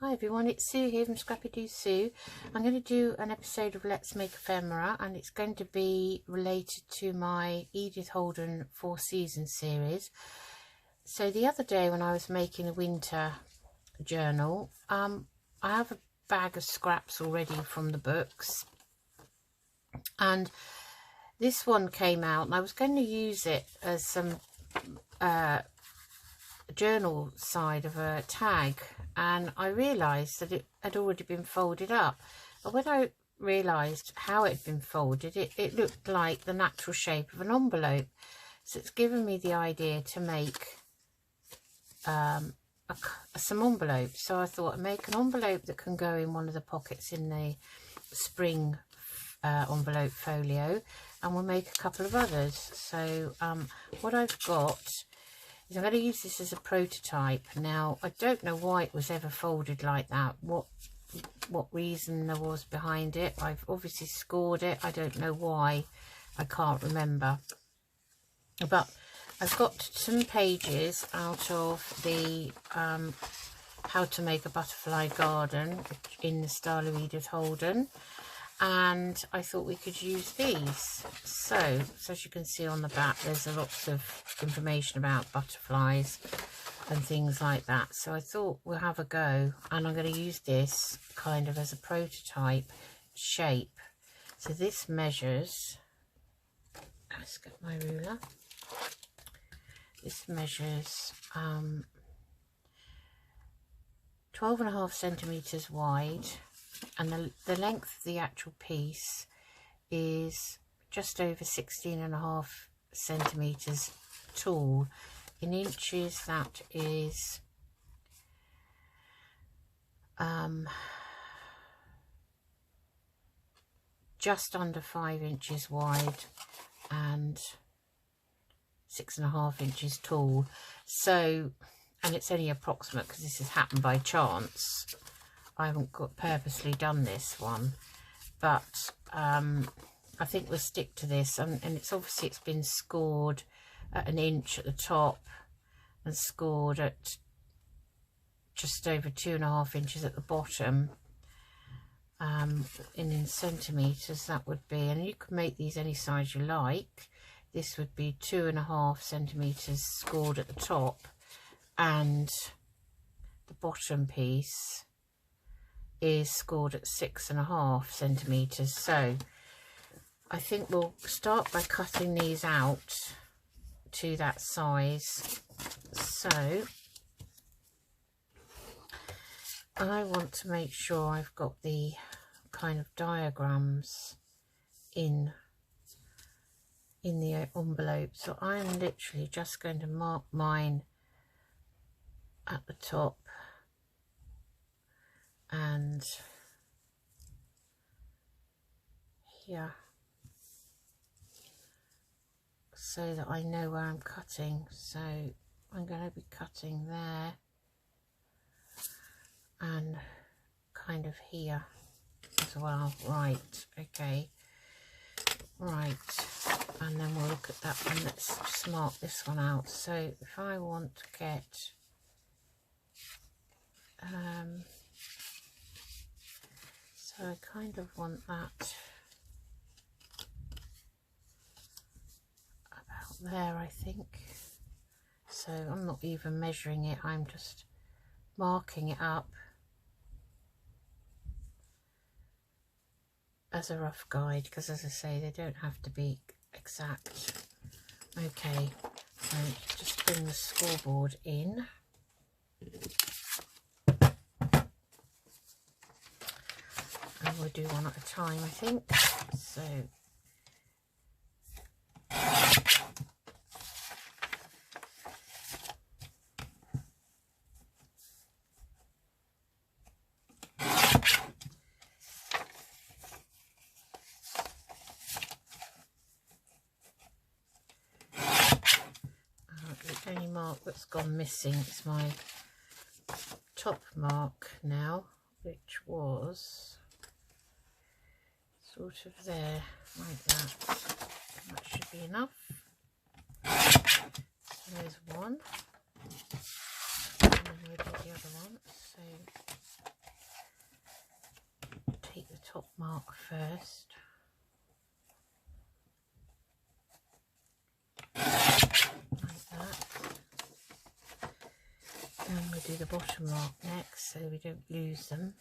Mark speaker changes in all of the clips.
Speaker 1: Hi everyone, it's Sue here from Scrappy Doo Sue. I'm going to do an episode of Let's Make Ephemera, and it's going to be related to my Edith Holden 4 Seasons series. So the other day when I was making a winter journal, I have a bag of scraps already from the books, and this one came out and I was going to use it as some journal side of a tag, and I realised that it had already been folded up. But when I realised how it had been folded, it looked like the natural shape of an envelope. So it's given me the idea to make some envelopes. So I thought I'd make an envelope that can go in one of the pockets in the spring envelope folio, and we'll make a couple of others. So what I've got is I'm going to use this as a prototype. Now, I don't know why it was ever folded like that, what reason there was behind it. I've obviously scored it. I don't know why. I can't remember. But I've got some pages out of the How to Make a Butterfly Garden in the style of Edith Holden, and I thought we could use these. So as you can see on the back, there's a lot of information about butterflies and things like that. So I thought we'll have a go, and I'm going to use this kind of as a prototype shape. So this measures, let's get my ruler, this measures 12.5 centimetres wide, and the length of the actual piece is just over 16.5 centimetres tall. In inches, that is just under 5 inches wide and 6.5 inches tall. So, and it's only approximate because this has happened by chance. I haven't purposely done this one, but I think we'll stick to this. And it's obviously, it's been scored at 1 inch at the top and scored at just over 2.5 inches at the bottom. In centimetres that would be, and you can make these any size you like. This would be 2.5 centimetres scored at the top, and the bottom piece is scored at 6.5 centimetres. So I think we'll start by cutting these out to that size. So I want to make sure I've got the kind of diagrams in the envelope. So I'm literally just going to mark mine at the top and here, so that I know where I'm cutting. So I'm going to be cutting there and kind of here as well. Right, okay, right, and then we'll look at that one. Let's just mark this one out. So if I want to get so I kind of want that about there, I think. So I'm not even measuring it, I'm just marking it up as a rough guide, because as I say, they don't have to be exact. Okay, so just bring the scoreboard in. And we'll do one at a time, I think. So the only mark that's gone missing is my top mark now, which was sort of there, like that. That should be enough. So there's one, and then we'll do the other one. So mark first. Like that. And we'll do the bottom mark next so we don't lose them.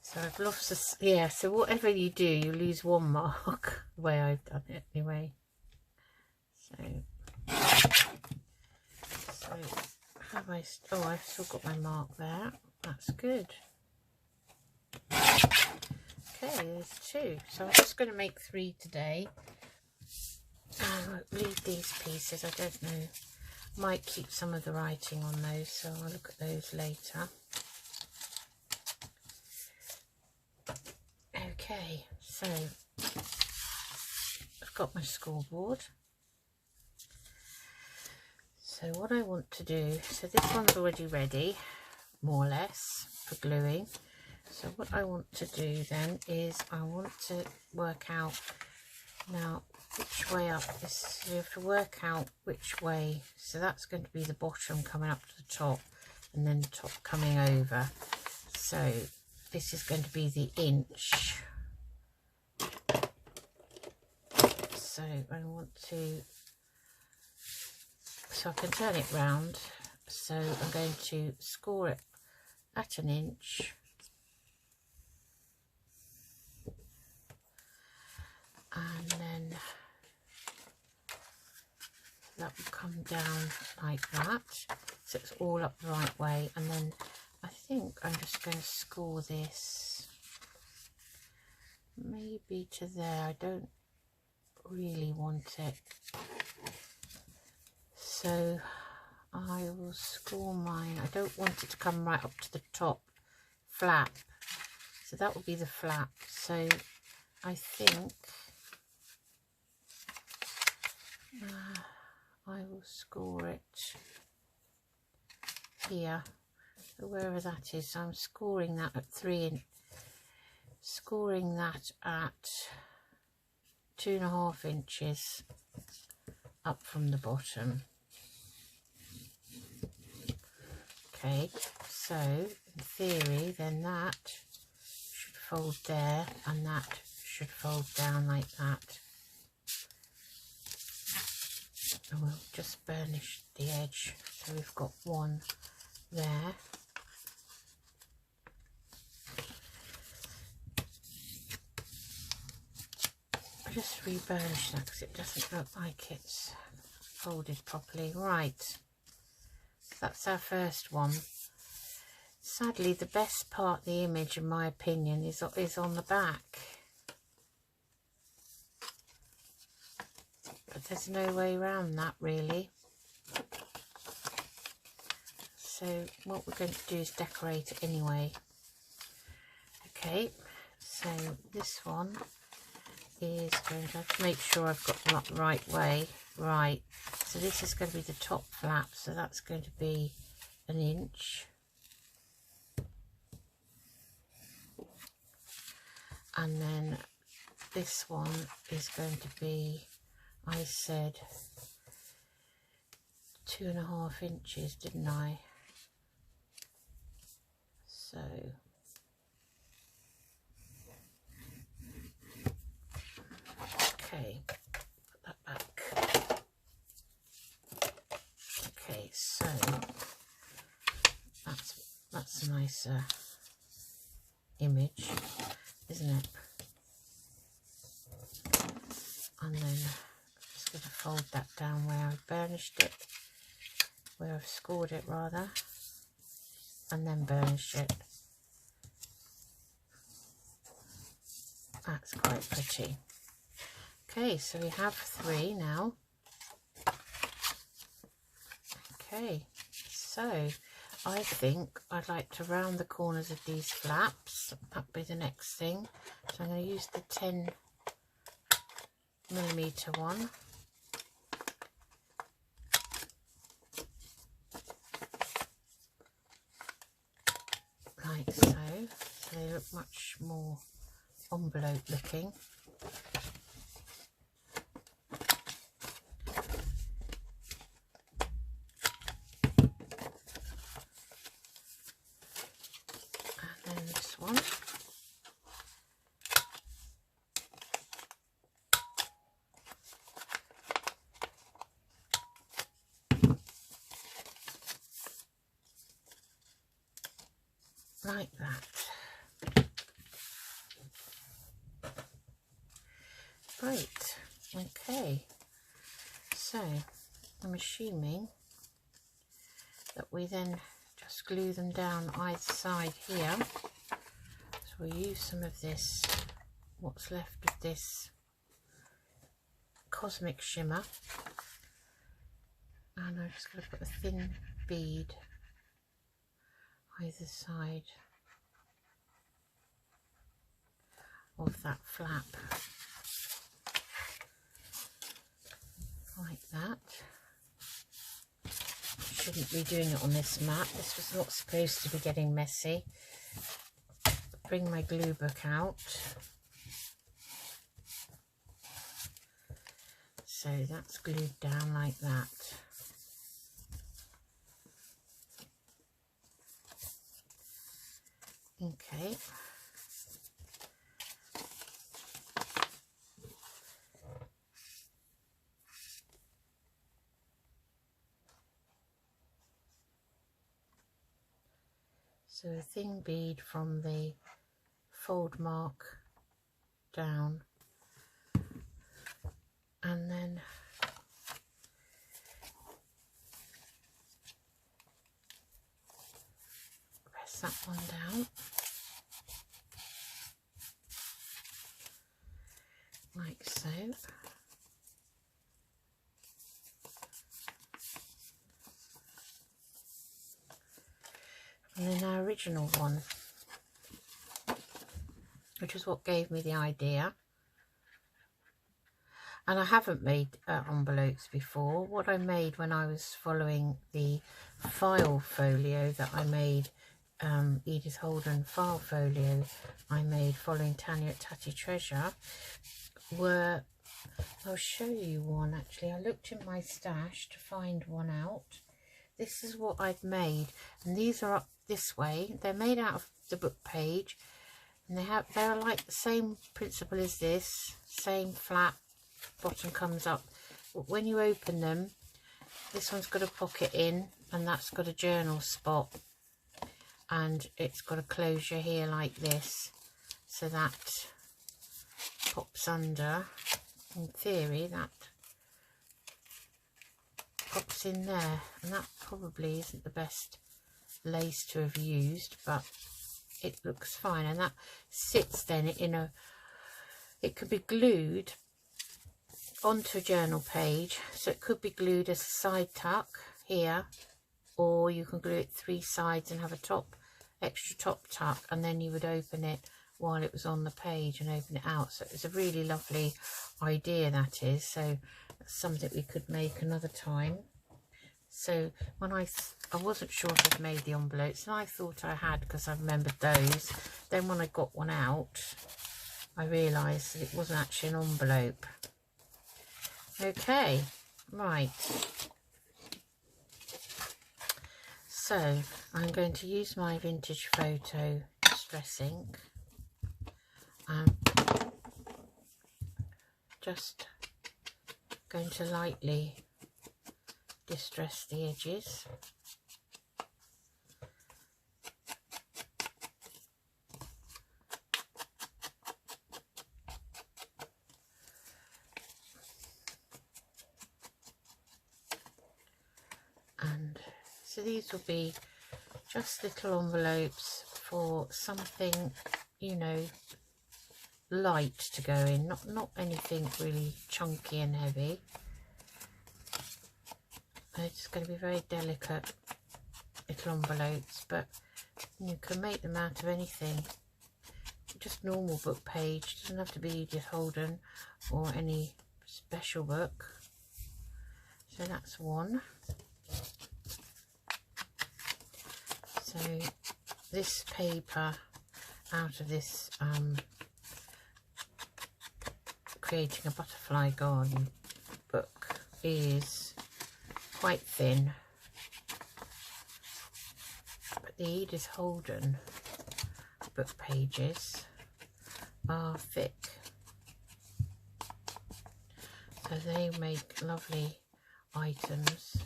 Speaker 1: So I've lost this, yeah, so whatever you do, you lose one mark, the way I've done it anyway. So have I, oh, I've still got my mark there, that's good. Okay, there's 2, so I'm just going to make 3 today. I won't leave these pieces, I don't know, might keep some of the writing on those, so I'll look at those later. Okay, so I've got my scoreboard. So what I want to do, so this one's already ready, more or less, for gluing. So what I want to do then is I want to work out now which way up. This, you have to work out which way. So that's going to be the bottom coming up to the top and then the top coming over. So this is going to be the inch. So I want to, so I can turn it round. So I'm going to score it at an inch. And then that will come down like that. So it's all up the right way. And then I think I'm just going to score this maybe to there. I don't really want it. So I will score mine. I don't want it to come right up to the top flap. So that will be the flap. So I think I will score it here, so wherever that is. So I'm scoring that at 2.5 inches up from the bottom. Okay, so in theory then that should fold there and that should fold down like that. And we'll just burnish the edge, so we've got one there. I'll just re-burnish that because it doesn't look like it's folded properly. Right, that's our first one. Sadly, the best part of the image, in my opinion, is on the back. But there's no way around that really. So what we're going to do is decorate it anyway. Okay, so this one is going to have to make sure I've got them up the right way. Right, so this is going to be the top flap, so that's going to be an inch. And then this one is going to be, I said 2.5 inches, didn't I? So okay, put that back. Okay, so that's a nicer image, isn't it? And then I'm just going to fold that down where I've burnished it, where I've scored it rather, and then burnish it. That's quite pretty. Okay, so we have 3 now. Okay, so I think I'd like to round the corners of these flaps. That'll be the next thing. So I'm going to use the 10mm one. Like so. So they look much more envelope looking. like that. Right, okay, so I'm assuming that we then just glue them down either side here. So we'll use some of this, what's left of this Cosmic Shimmer, and I'm just going to put a thin bead either side of that flap, like that. Shouldn't be doing it on this mat. This was not supposed to be getting messy. Bring my glue book out. So that's glued down like that. Okay. So a thin bead from the fold mark down, and then press that one down like so. And then our original one, which is what gave me the idea. And I haven't made envelopes before. What I made when I was following the file folio that I made, Edith Holden file folio I made following Tanya at Tatty Treasure, were, I'll show you one actually. I looked in my stash to find one out. This is what I've made, and these are up this way. They're made out of the book page, and they're like the same principle as this, same flap, bottom comes up. But when you open them, this one's got a pocket in, and that's got a journal spot, and it's got a closure here like this, so that pops under. In theory, that pops in there, and that probably isn't the best lace to have used, but it looks fine. And that sits then in a, it could be glued onto a journal page, so it could be glued as a side tuck here, or you can glue it 3 sides and have a extra top tuck, and then you would open it while it was on the page and open it out. So it's a really lovely idea, that is. So that's something we could make another time. So when I wasn't sure if I'd made the envelopes, and I thought I had because I remembered those. Then when I got one out, I realised that it wasn't actually an envelope. Okay, right. So I'm going to use my Vintage Photo Distress ink. Just going to lightly distress the edges. And so these will be just little envelopes for something, you know, light to go in, not anything really chunky and heavy. It's going to be very delicate little envelopes, but you can make them out of anything, just normal book page. Doesn't have to be Edith Holden or any special book. So that's one. So this paper out of this Creating a Butterfly Garden book is quite thin, but the Edith Holden book pages are thick, so they make lovely items.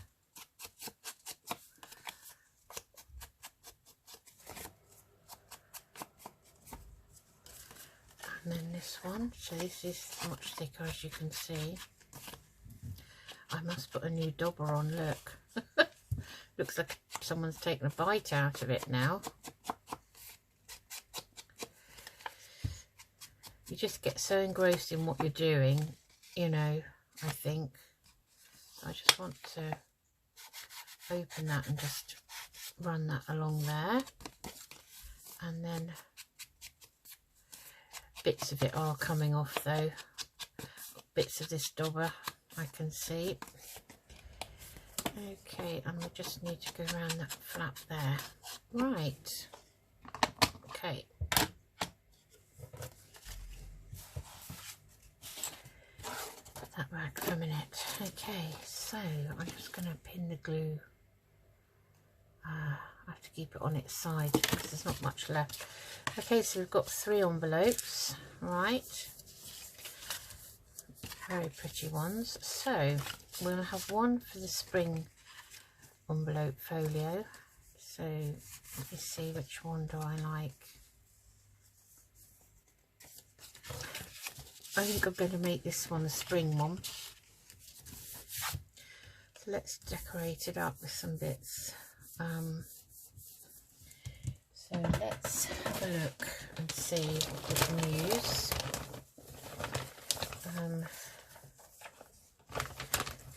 Speaker 1: And then this one, so this is much thicker, as you can see. I must put a new dauber on, look. Looks like someone's taken a bite out of it now. You just get so engrossed in what you're doing, you know, I think. I just want to open that and just run that along there. And then bits of it are coming off though. Bits of this dauber I can see. Okay, and we just need to go around that flap there. Right. Okay. Put that back for a minute. Okay, so I'm just going to pin the glue. I have to keep it on its side because there's not much left. Okay, so we've got 3 envelopes, right? Very pretty ones. So we'll have one for the spring envelope folio. So let me see, which one do I like? I think I'm going to make this one a spring one. So let's decorate it up with some bits. So let's have a look and see what we can use.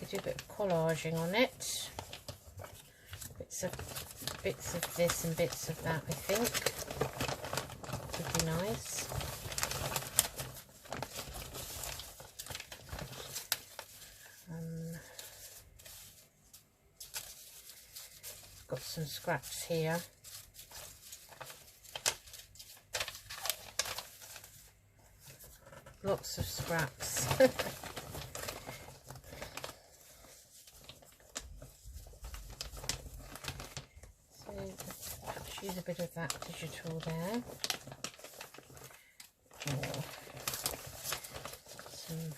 Speaker 1: We do a bit of collaging on it. Bits of this and bits of that, I think. Would be nice. Got some scraps here. Lots of scraps. So perhaps use a bit of that digital there. Or some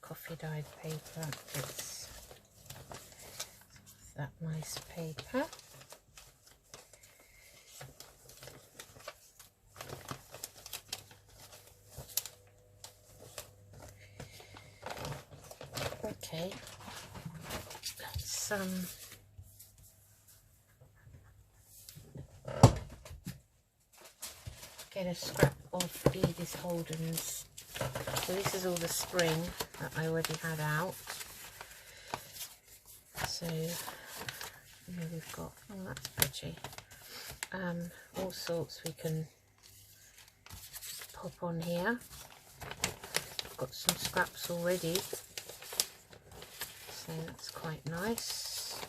Speaker 1: coffee dyed paper. It's that nice paper. Okay, let's get a scrap of Edith Holden's. So this is all the spring that I already had out. So here we've got, oh that's pretty, all sorts we can pop on here. I've got some scraps already. So that's quite nice.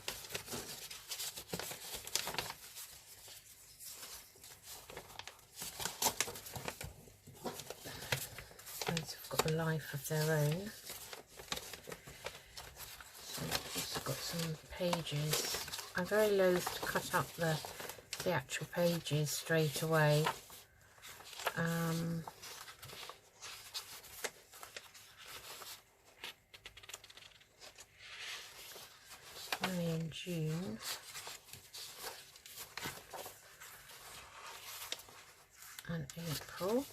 Speaker 1: Those have got a life of their own. So I've also got some pages. I'm very loath to cut up the actual pages straight away. May and June. And April.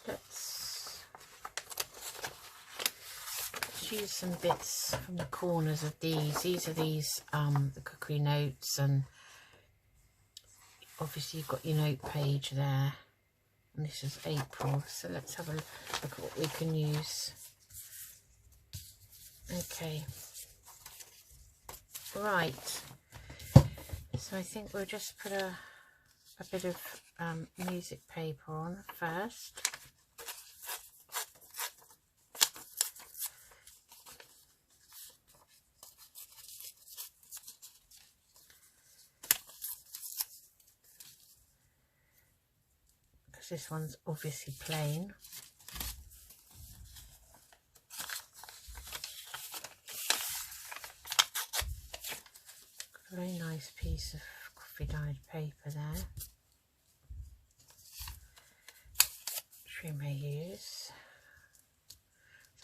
Speaker 1: Let's use some bits from the corners of these. These are the cookery notes, and obviously you've got your note page there. And this is April, so let's have a look at what we can use. Okay, right, so I think we'll just put a bit of music paper on first. This one's obviously plain. Got a very nice piece of coffee dyed paper there, which we may use.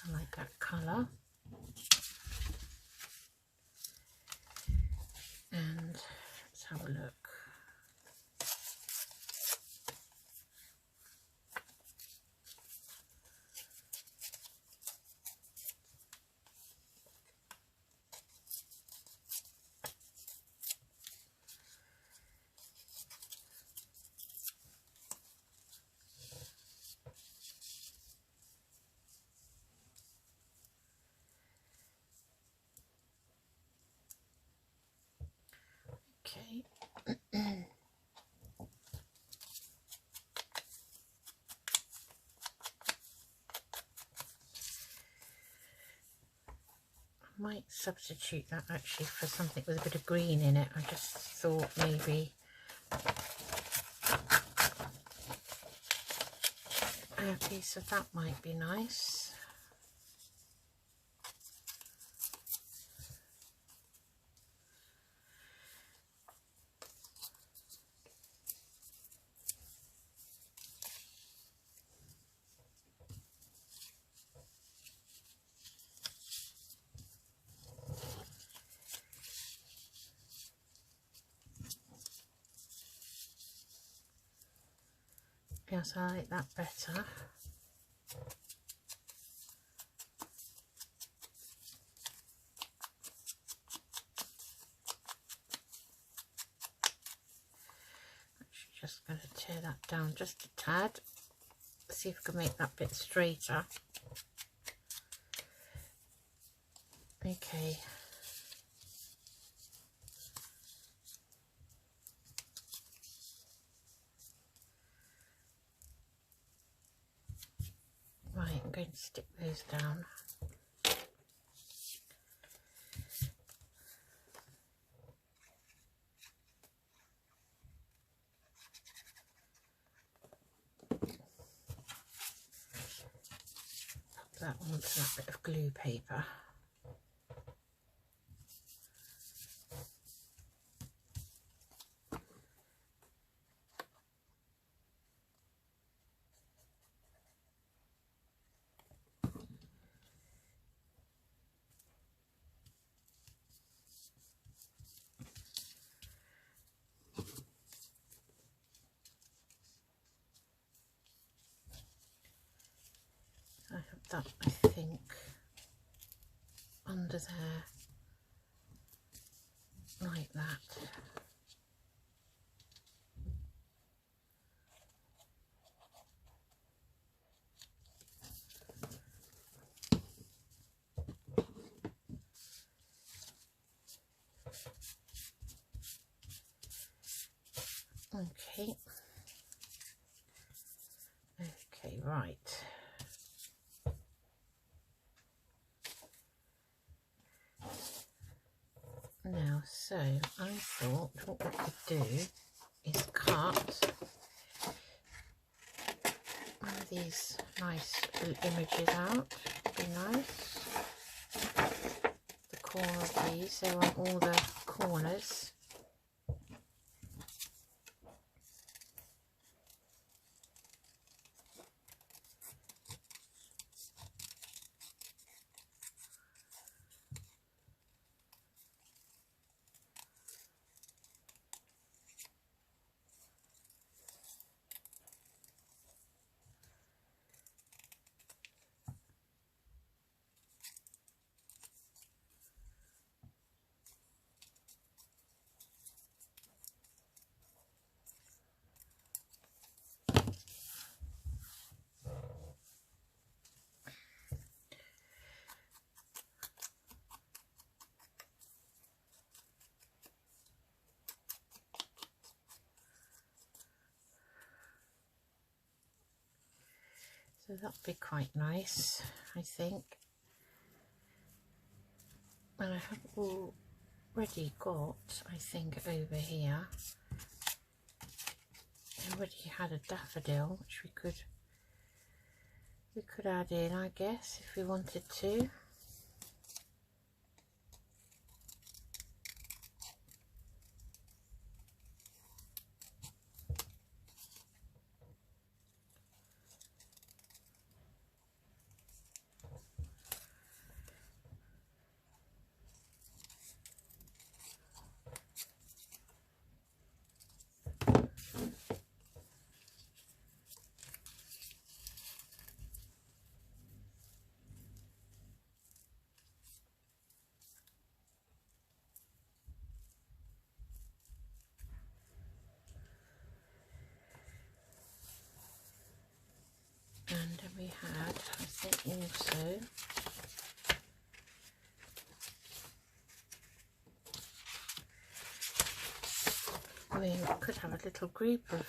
Speaker 1: I like that colour. have a look. Okay. I might substitute that actually for something with a bit of green in it. I just thought maybe a piece of that might be nice. Yes, I like that better. Actually, just going to tear that down just a tad. See if we can make that bit straighter. Okay. Right, I'm going to stick those down. Pop that onto that bit of glue paper. I have that, I think, under there, like that. Okay. Okay, right. Now, so I thought what we could do is cut one of these nice images out. Would be nice. The corner of these, so on all the corners. So that'll be quite nice, I think. And I have already got, I think, over here, I already had a daffodil, which we could add in, I guess, if we wanted to. think also we could have a little group of,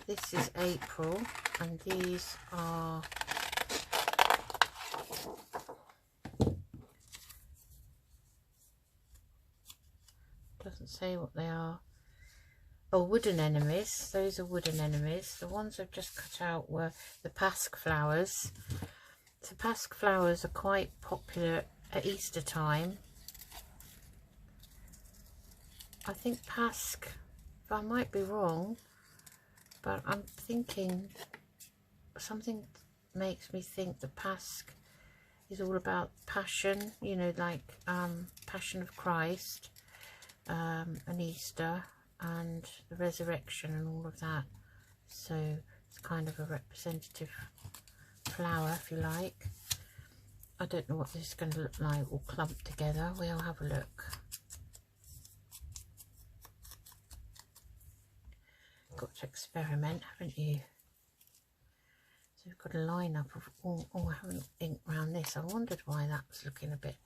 Speaker 1: this is April and these are doesn't say what they are. Oh, wooden enemies. Those are wooden enemies. The ones I've just cut out were the pasque flowers. The pasque flowers are quite popular at Easter time. I think pasque, but I might be wrong, but I'm thinking something makes me think the pasque is all about passion, you know, like Passion of Christ, and Easter and the resurrection and all of that. So it's kind of a representative flower, if you like. I don't know what this is going to look like all clumped together. We'll have a look. Got to experiment, haven't you? So we've got a lineup of, oh, I haven't inked around this. I wondered why that was looking a bit,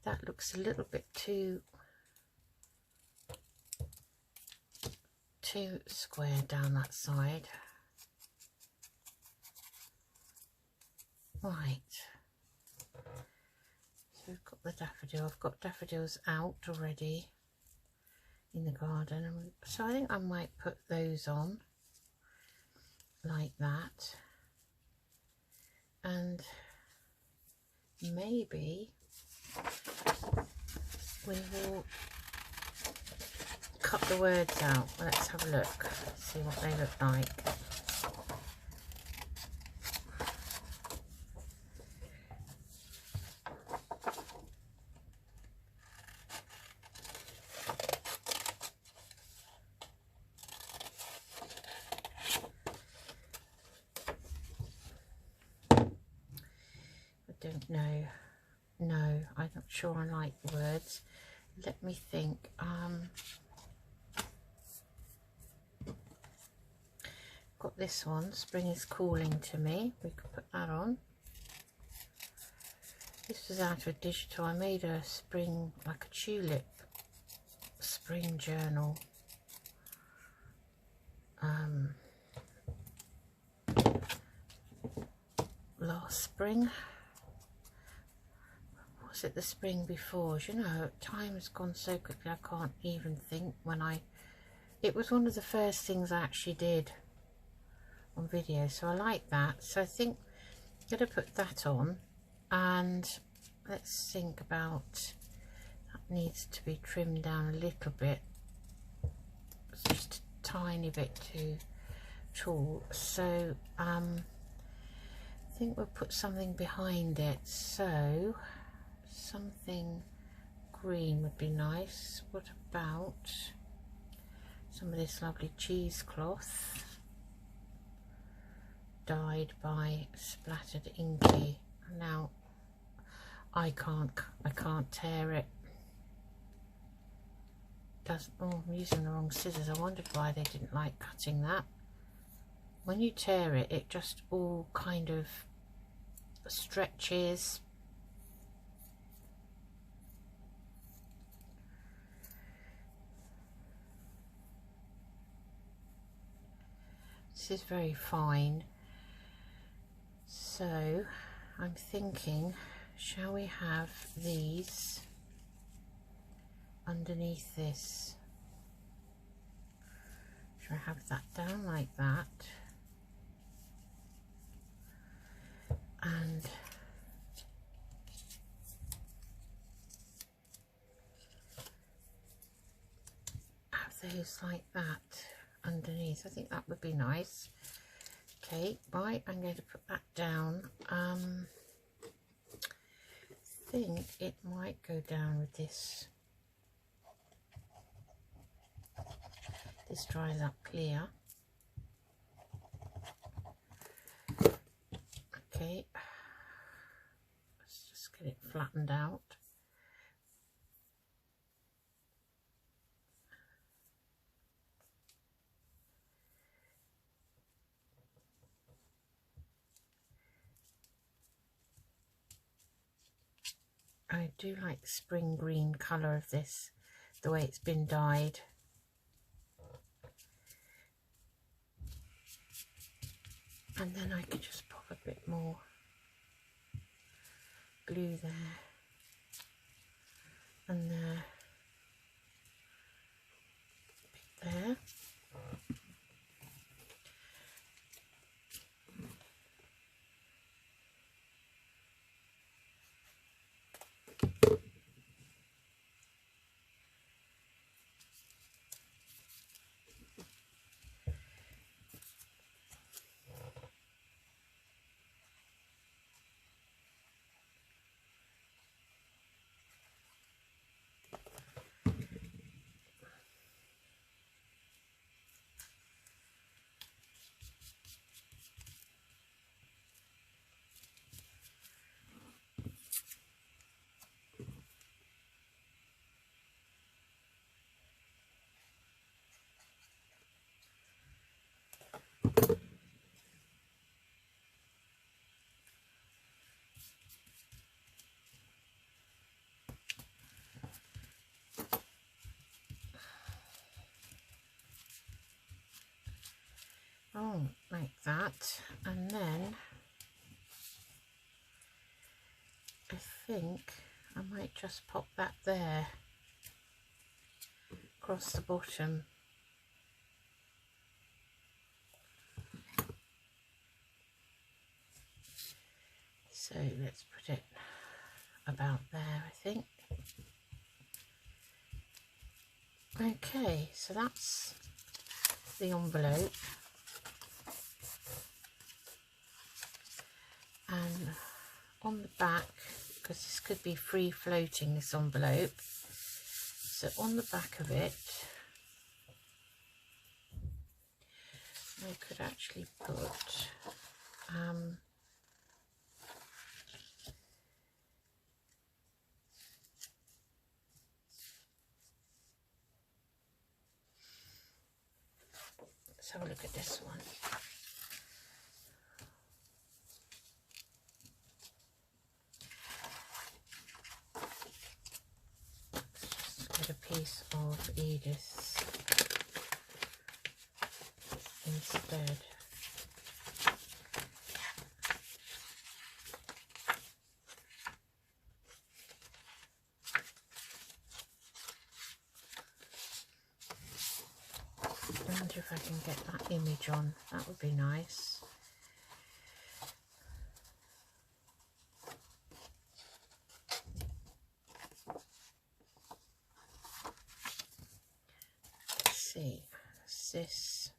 Speaker 1: that looks a little bit too square down that side. Right. So we've got the daffodil. I've got daffodils out already in the garden, and so I think I might put those on like that, and maybe we will cut the words out. Let's have a look, see what they look like. I don't know. No, I'm not sure I like the words. Let me think. Got this one, Spring is Calling to Me. We could put that on. This was out of digital. I made a spring, like a tulip spring journal. Last spring. Was it the spring before? You know, time has gone so quickly I can't even think when it was one of the first things I actually did on video, so I like that. So I think I'm going to put that on, and let's think about, that needs to be trimmed down a little bit. It's just a tiny bit too tall, so I think we'll put something behind it. So something green would be nice. What about some of this lovely cheesecloth dyed by Splattered Inky? Now I can't tear it. Oh, I'm using the wrong scissors. I wondered why they didn't like cutting that. When you tear it, it just all kind of stretches. This is very fine. So I'm thinking, shall we have these underneath this? Shall I have that down like that? And have those like that underneath. I think that would be nice. Okay, right, I'm going to put that down. I think it might go down with this. This dries up clear. Okay, let's just get it flattened out. I do like the spring green colour of this, the way it's been dyed. And then I could just pop a bit more glue there and there, there. Oh, like that. And then I think I might just pop that there across the bottom. So let's put it about there, I think. Okay, so that's the envelope. And on the back, because this could be free floating, this envelope, so on the back of it I could actually put let's have a look at this one. A piece of Edith's instead. I wonder if I can get that image on, that would be nice. See, this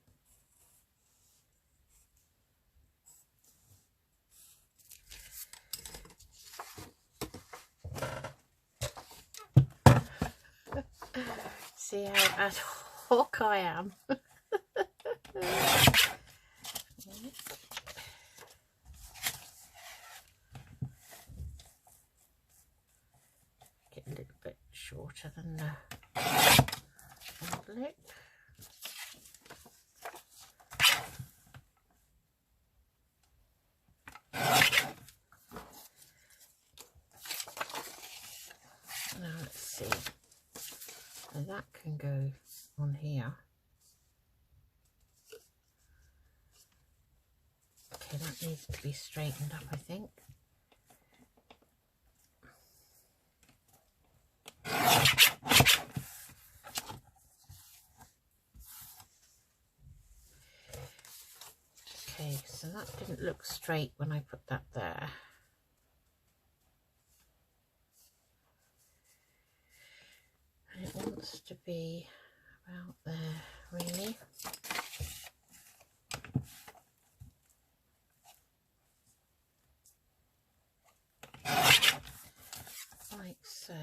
Speaker 1: see how ad hoc I am. Get a little bit shorter than the envelope. Now let's see, so that can go on here. Okay, that needs to be straightened up, I think. Okay, so that didn't look straight when I put that there. And it wants to be about there, really. Like so.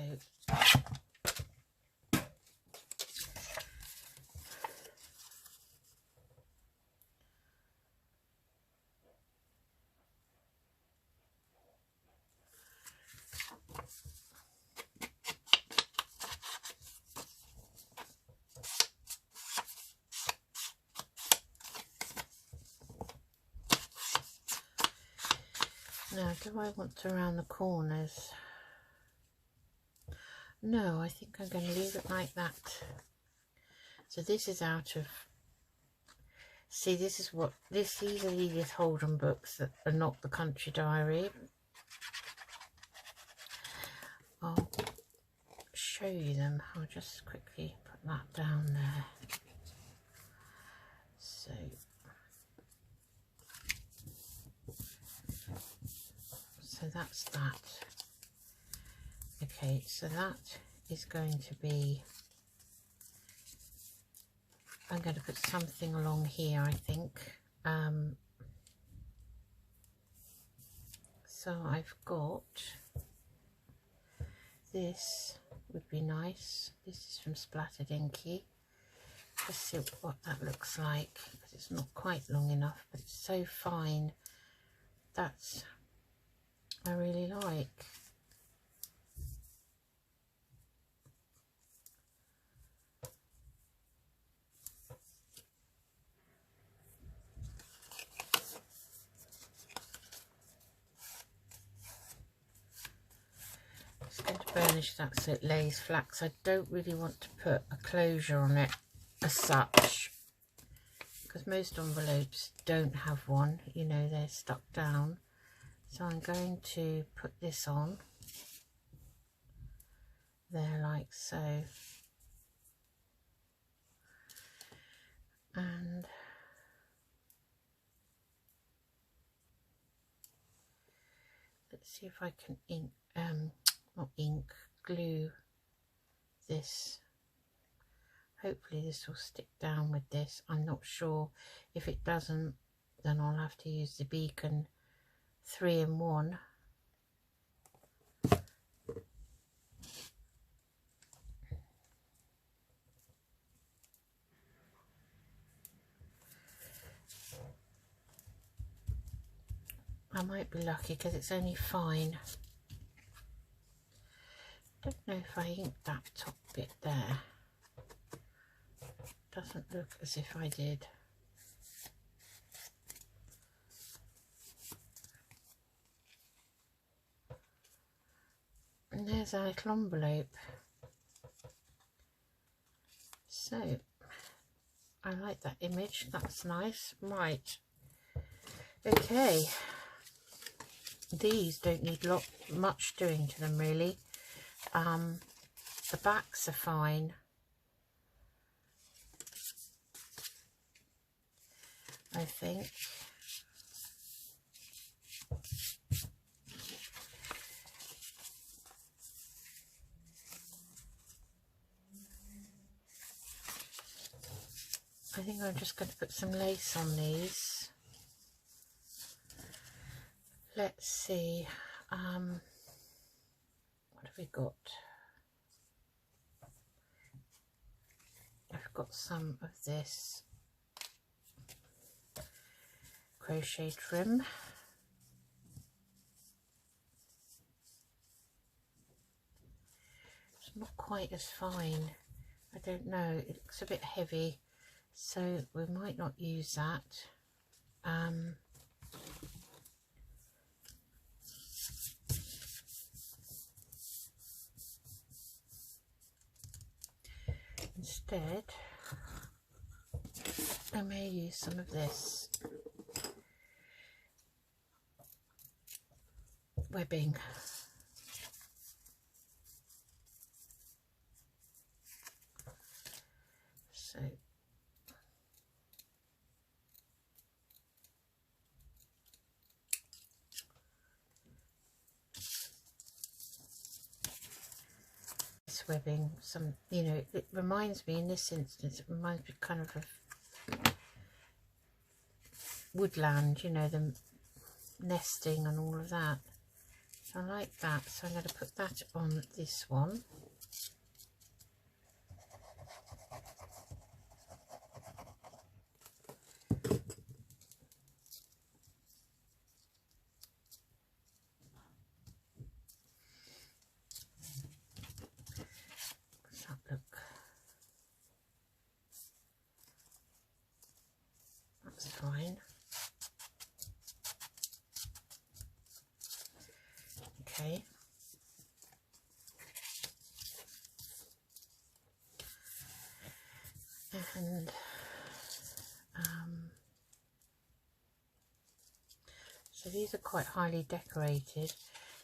Speaker 1: Now, do I want to round the corners? No, I think I'm going to leave it like that. So this is out of, see, this is what, these are the Edith Holden books that are not the Country Diary. I'll show you them. I'll just quickly put that down there. So that's that. Okay, so that is going to be, I'm going to put something along here, I think. So I've got, this would be nice. This is from Splattered Inky. Let's see what that looks like, because it's not quite long enough, but it's so fine. That's, I really like. Just going to burnish that so it lays flat, because I don't really want to put a closure on it as such, because most envelopes don't have one, you know, they're stuck down. So I'm going to put this on there like so, and let's see if I can glue this. Hopefully this will stick down with this. I'm not sure. If it doesn't, then I'll have to use the Beacon 3-in-1. I might be lucky because it's only fine. Don't know if I inked that top bit there. Doesn't look as if I did. And there's our little envelope. So I like that image, that's nice. Right, okay, these don't need much doing to them really. The backs are fine. I think. I'm just going to put some lace on these. Let's see. What have we got? I've got some of this crochet trim. It's not quite as fine. I don't know, it looks a bit heavy, so we might not use that. Instead, I may use some of this webbing. So this webbing, some, you know, it reminds me, in this instance, it reminds me kind of woodland, you know, the nesting and all of that. So I like that, so I'm going to put that on this one. Does that look? That's fine. Okay. And so these are quite highly decorated.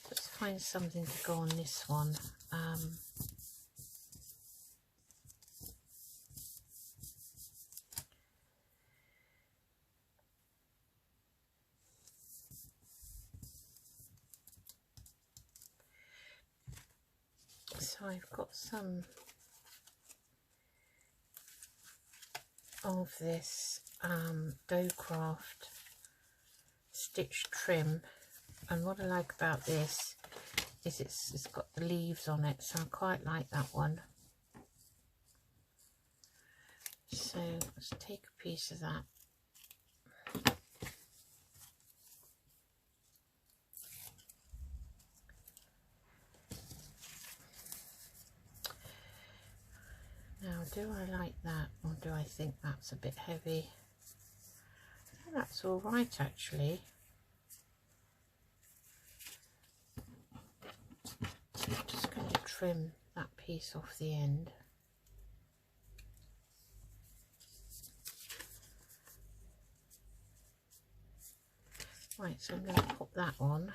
Speaker 1: Let's find something to go on this one. So I've got some of this dough craft stitch trim, and what I like about this is it's got the leaves on it, so I quite like that one. So let's take a piece of that. Now, do I like that, or do I think that's a bit heavy? I think that's all right, actually. So I'm just going to trim that piece off the end. Right, so I'm going to pop that on.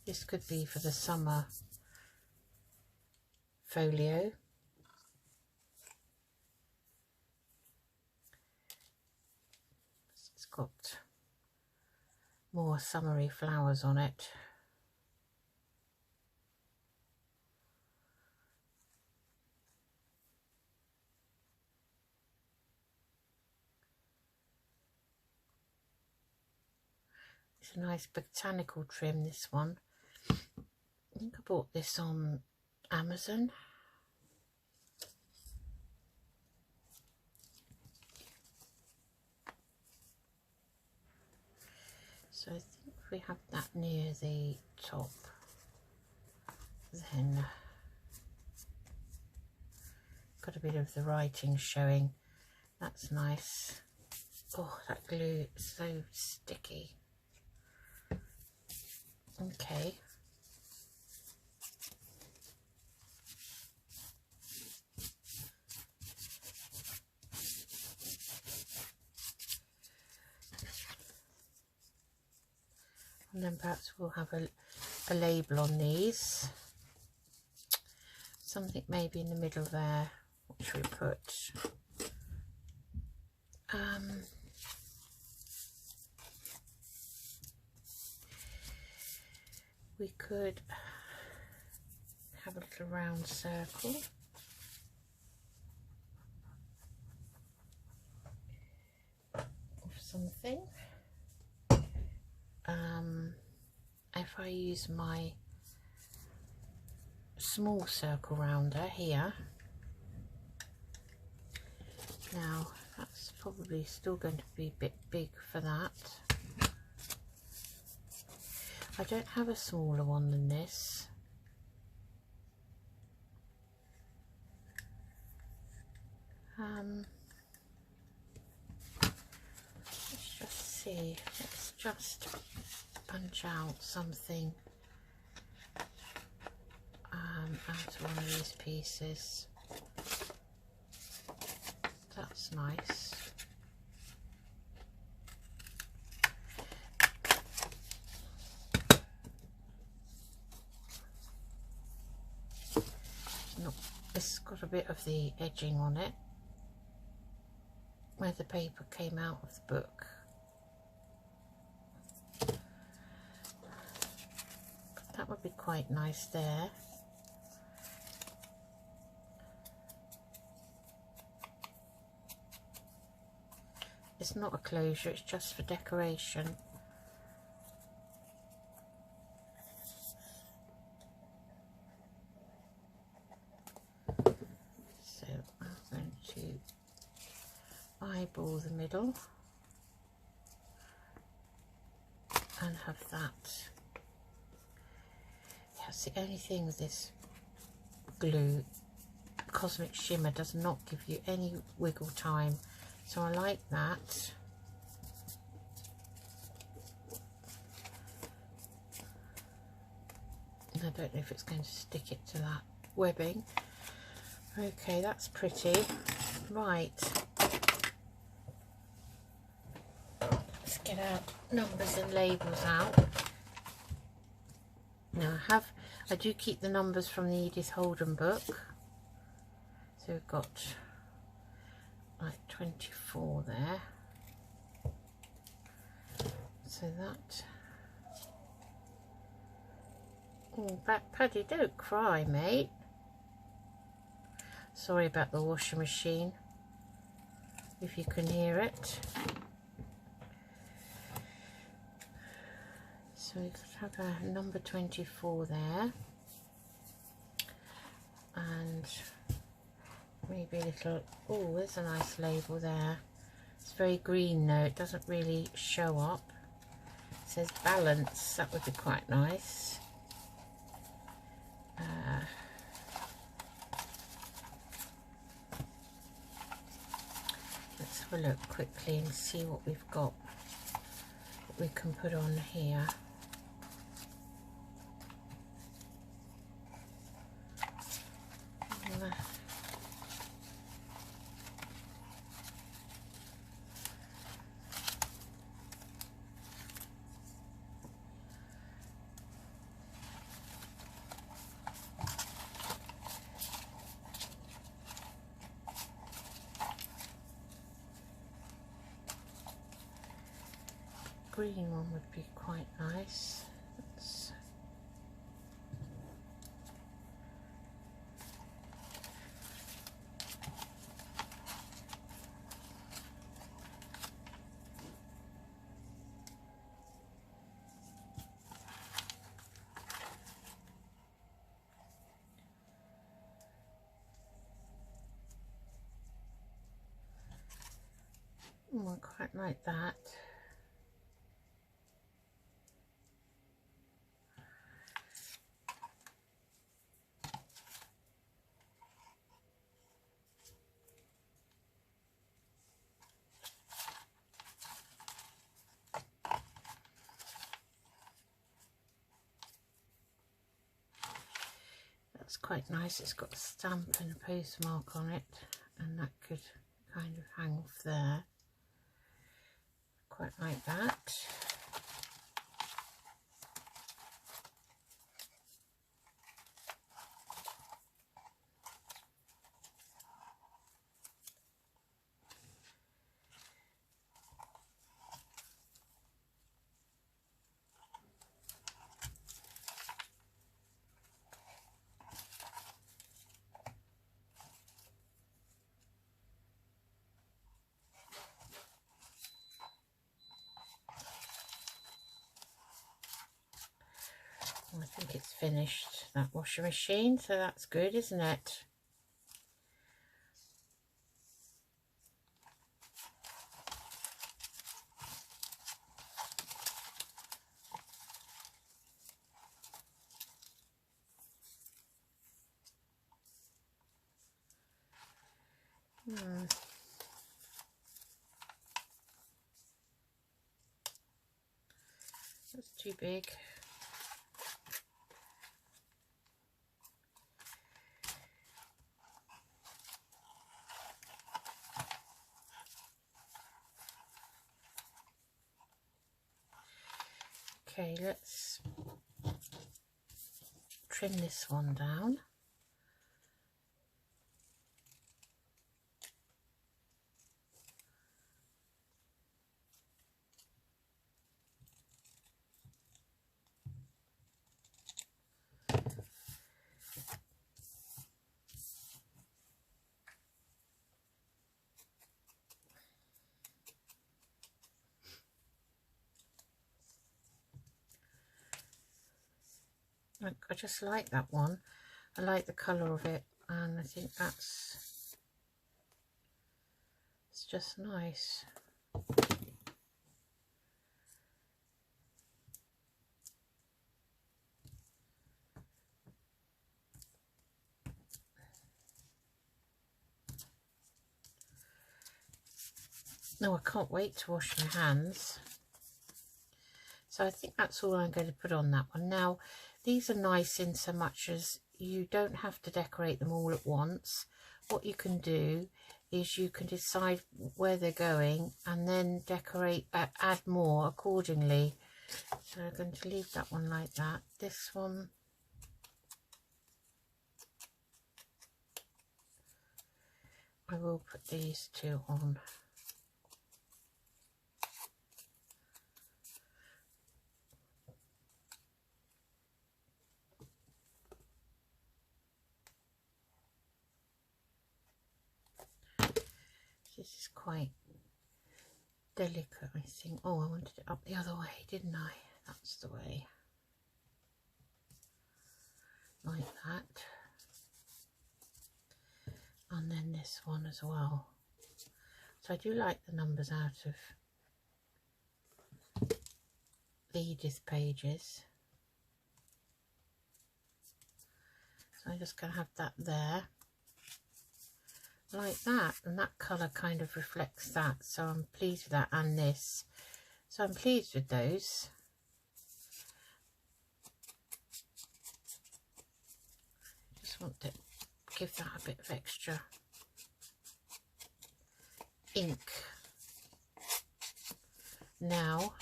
Speaker 1: This could be for the summer folio. It's got more summery flowers on it. It's a nice botanical trim, this one. I think I bought this on Amazon. So I think if we have that near the top, then got a bit of the writing showing. That's nice. Oh, that glue is so sticky. Okay. And then perhaps we'll have a label on these. Something maybe in the middle there. What should we put? We could have a little round circle. Of something. If I use my small circle rounder here, now that's probably still going to be a bit big for that. I don't have a smaller one than this. Let's just see. Let's just punch out something out of one of these pieces. That's nice. No, it's got a bit of the edging on it where the paper came out of the book. That would be quite nice there. It's not a closure, it's just for decoration. So I'm going to eyeball the middle and have that. That's the only thing with this glue. Cosmic Shimmer does not give you any wiggle time, so I like that. And I don't know if it's going to stick it to that webbing. Okay, that's pretty. Right, let's get our numbers and labels out. Now I do keep the numbers from the Edith Holden book. So we've got like 24 there. So that. Oh, Paddy, don't cry, mate. Sorry about the washing machine, if you can hear it. So we could have a number 24 there, and maybe a little, oh, there's a nice label there. It's very green though, it doesn't really show up. It says balance, that would be quite nice. Let's have a look quickly and see what we've got, what we can put on here. Green one would be quite nice. I quite like that. That's quite nice. It's got a stamp and a postmark on it, and that could kind of hang off there. Quite like that. I think it's finished, that washing machine, so that's good, isn't it? That's too big. Okay, let's trim this one down. I just like that one. I like the colour of it, and I think it's just nice. No, I can't wait to wash my hands. So I think that's all I'm going to put on that one. Now, these are nice in so much as you don't have to decorate them all at once. What you can do is you can decide where they're going and then decorate, add more accordingly. So I'm going to leave that one like that. This one, I will put these two on. This is quite delicate, I think. Oh, I wanted it up the other way, didn't I? That's the way. Like that. And then this one as well. So I do like the numbers out of the Edith pages. So I'm just going to have that there. Like that, and that colour kind of reflects that, so I'm pleased with that, and this, so I'm pleased with those. Just want to give that a bit of extra ink now.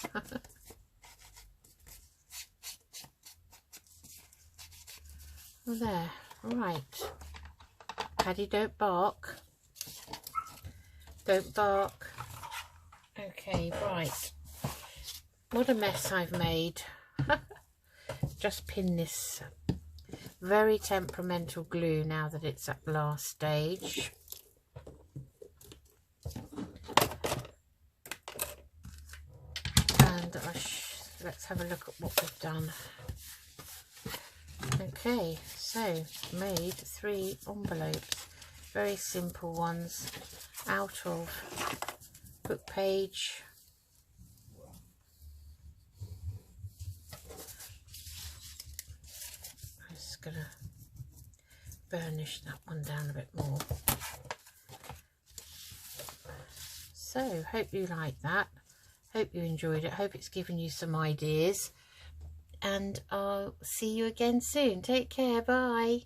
Speaker 1: There, right. Paddy, don't bark. Don't bark. Okay, right. What a mess I've made. Just pin this very temperamental glue now that it's at the last stage. And let's have a look at what we've done. Okay, so made 3 envelopes, very simple ones, out of book page. I'm just going to burnish that one down a bit more. So, hope you like that. Hope you enjoyed it. Hope it's given you some ideas. And I'll see you again soon. Take care. Bye.